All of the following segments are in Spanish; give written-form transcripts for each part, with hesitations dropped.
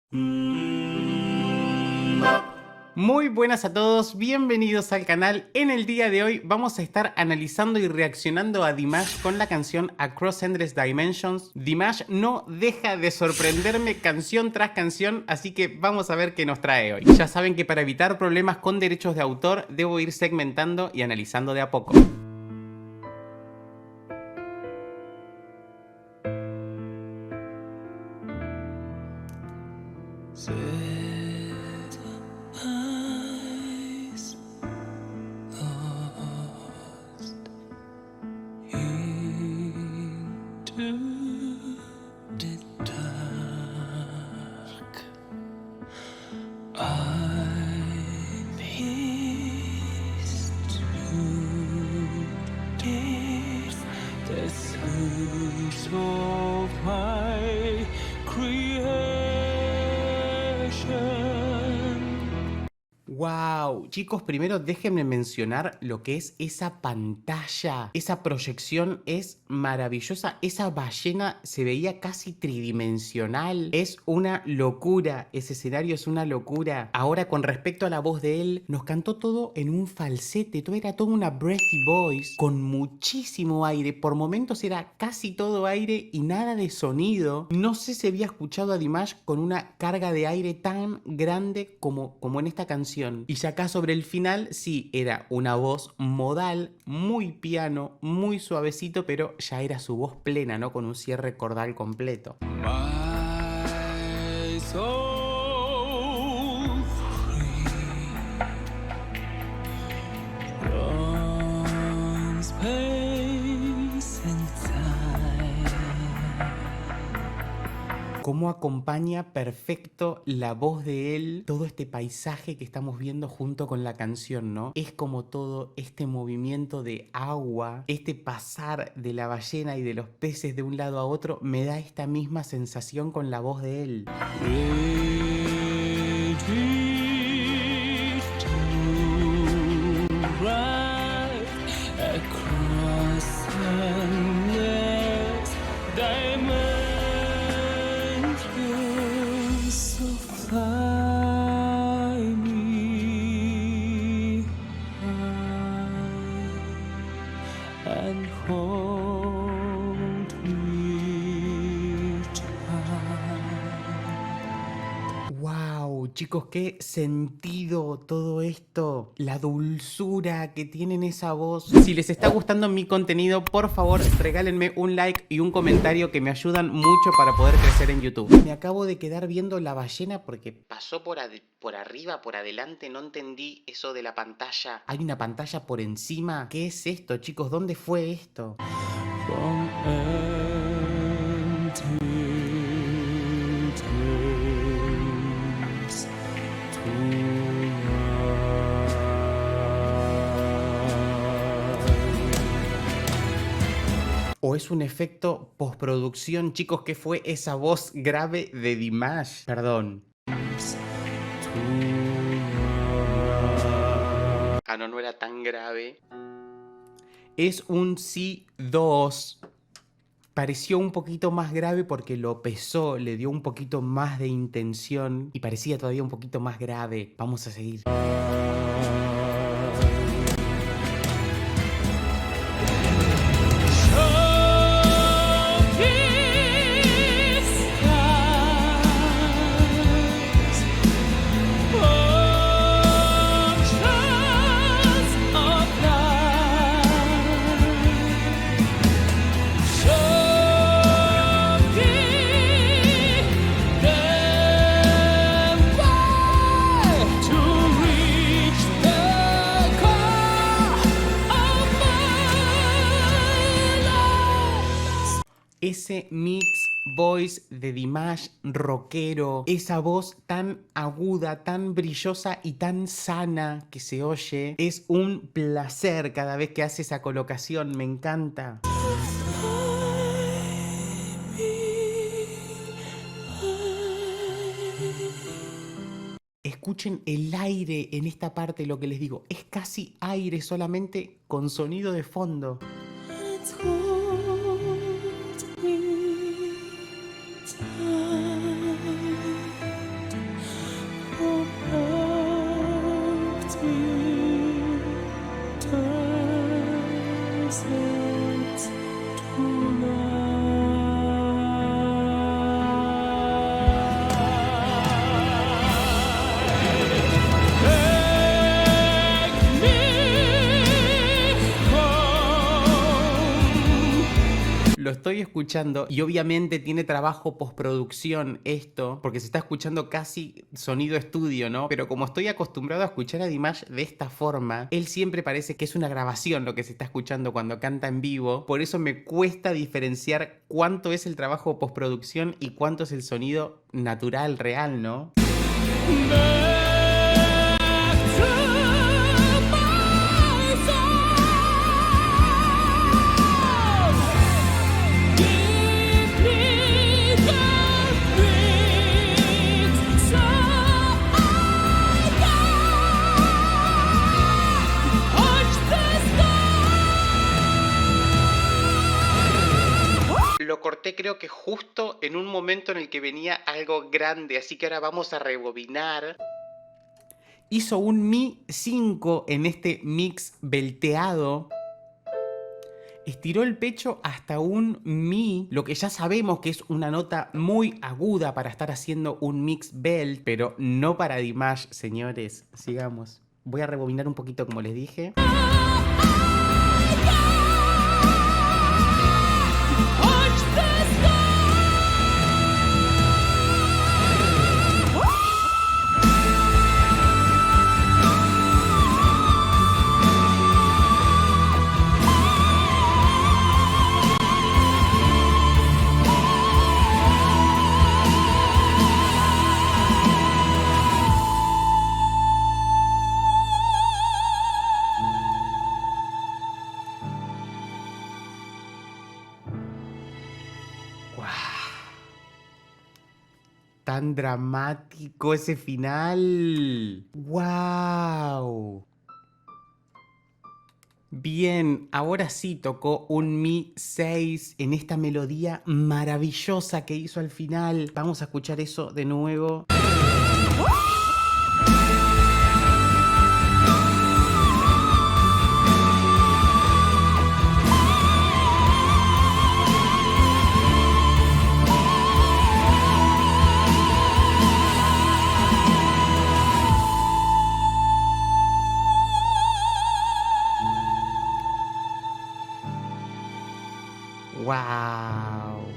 Muy buenas a todos, bienvenidos al canal. En el día de hoy vamos a estar analizando y reaccionando a Dimash con la canción Across Endless Dimensions. Dimash no deja de sorprenderme canción tras canción, así que vamos a ver qué nos trae hoy. Ya saben que para evitar problemas con derechos de autor debo ir segmentando y analizando de a poco. Wow, chicos, primero déjenme mencionar lo que es esa pantalla. Esa proyección es maravillosa. Esa ballena se veía casi tridimensional. Es una locura. Ese escenario es una locura. Ahora, con respecto a la voz de él, nos cantó todo en un falsete. Todo era toda una breathy voice con muchísimo aire. Por momentos era casi todo aire y nada de sonido. No sé si había escuchado a Dimash con una carga de aire tan grande como en esta canción. Y ya acá sobre el final, sí, era una voz modal, muy piano, muy suavecito, pero ya era su voz plena, ¿no? Con un cierre cordal completo. My soul free from space and time. Cómo acompaña perfecto la voz de él todo este paisaje que estamos viendo junto con la canción, ¿no? Es como todo este movimiento de agua, este pasar de la ballena y de los peces de un lado a otro, me da esta misma sensación con la voz de él. And hold me tight. Wow, chicos, qué sentido todo esto, la dulzura que tiene en esa voz. Si les está gustando mi contenido, por favor, regálenme un like y un comentario que me ayudan mucho para poder crecer en YouTube. Me acabo de quedar viendo la ballena porque pasó por arriba, por adelante, no entendí eso de la pantalla. Hay una pantalla por encima. ¿Qué es esto, chicos? ¿Dónde fue esto? From empty days to ¿o es un efecto postproducción, chicos? ¿Qué fue esa voz grave de Dimash? Perdón. Ah, no, no era tan grave. Es un Si-2. Pareció un poquito más grave porque lo pesó, le dio un poquito más de intención y parecía todavía un poquito más grave. Vamos a seguir. Ese mix voice de Dimash rockero, esa voz tan aguda, tan brillosa y tan sana que se oye, es un placer cada vez que hace esa colocación, me encanta. Escuchen el aire en esta parte, lo que les digo, es casi aire solamente con sonido de fondo. estoy escuchando, y obviamente tiene trabajo postproducción esto, porque se está escuchando casi sonido estudio, ¿no? Pero como estoy acostumbrado a escuchar a Dimash de esta forma, él siempre parece que es una grabación lo que se está escuchando cuando canta en vivo. Por eso me cuesta diferenciar cuánto es el trabajo postproducción y cuánto es el sonido natural, real, ¿no? Lo corté creo que justo en un momento en el que venía algo grande, así que ahora vamos a rebobinar. Hizo un Mi 5 en este mix belteado. Estiró el pecho hasta un Mi, lo que ya sabemos que es una nota muy aguda para estar haciendo un mix belt, pero no para Dimash, señores. Sigamos. Voy a rebobinar un poquito como les dije. Tan dramático ese final. ¡Wow! Bien, ahora sí tocó un Mi 6 en esta melodía maravillosa que hizo al final. Vamos a escuchar eso de nuevo. ¡Wow!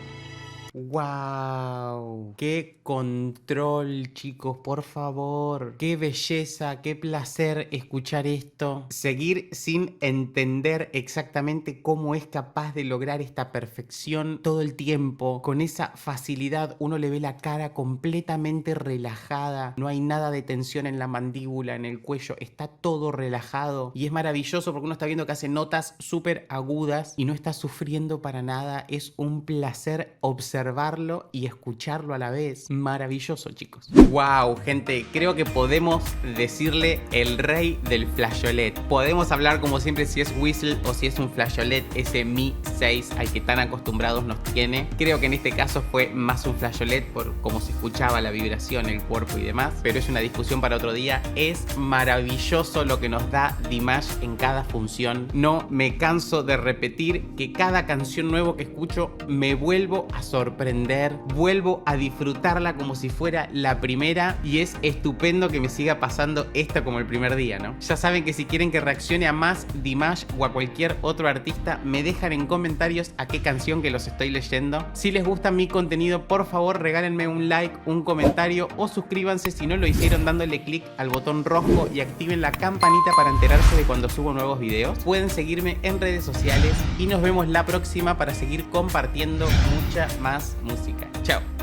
¡Wow! ¡Qué control, chicos! Por favor. ¡Qué belleza! ¡Qué placer escuchar esto! Seguir sin entender exactamente cómo es capaz de lograr esta perfección todo el tiempo. Con esa facilidad uno le ve la cara completamente relajada. No hay nada de tensión en la mandíbula, en el cuello. Está todo relajado. Y es maravilloso porque uno está viendo que hace notas súper agudas y no está sufriendo para nada. Es un placer observarlo y escucharlo a la vez. Maravilloso, chicos. Wow, gente, creo que podemos decirle el rey del flageolet. Podemos hablar como siempre si es whistle o si es un flageolet, ese Mi 6 al que tan acostumbrados nos tiene. Creo que en este caso fue más un flageolet por cómo se escuchaba la vibración, el cuerpo y demás, pero es una discusión para otro día. Es maravilloso lo que nos da Dimash en cada función. No me canso de repetir que cada canción nueva que escucho me vuelvo a sorprender, vuelvo a disfrutarla como si fuera la primera, y es estupendo que me siga pasando esto como el primer día, ¿no? Ya saben que si quieren que reaccione a más Dimash o a cualquier otro artista, me dejan en comentarios a qué canción que los estoy leyendo. Si les gusta mi contenido, por favor regálenme un like, un comentario o suscríbanse si no lo hicieron dándole clic al botón rojo y activen la campanita para enterarse de cuando subo nuevos videos. Pueden seguirme en redes sociales y nos vemos la próxima para seguir compartiendo mucha más música. Chao.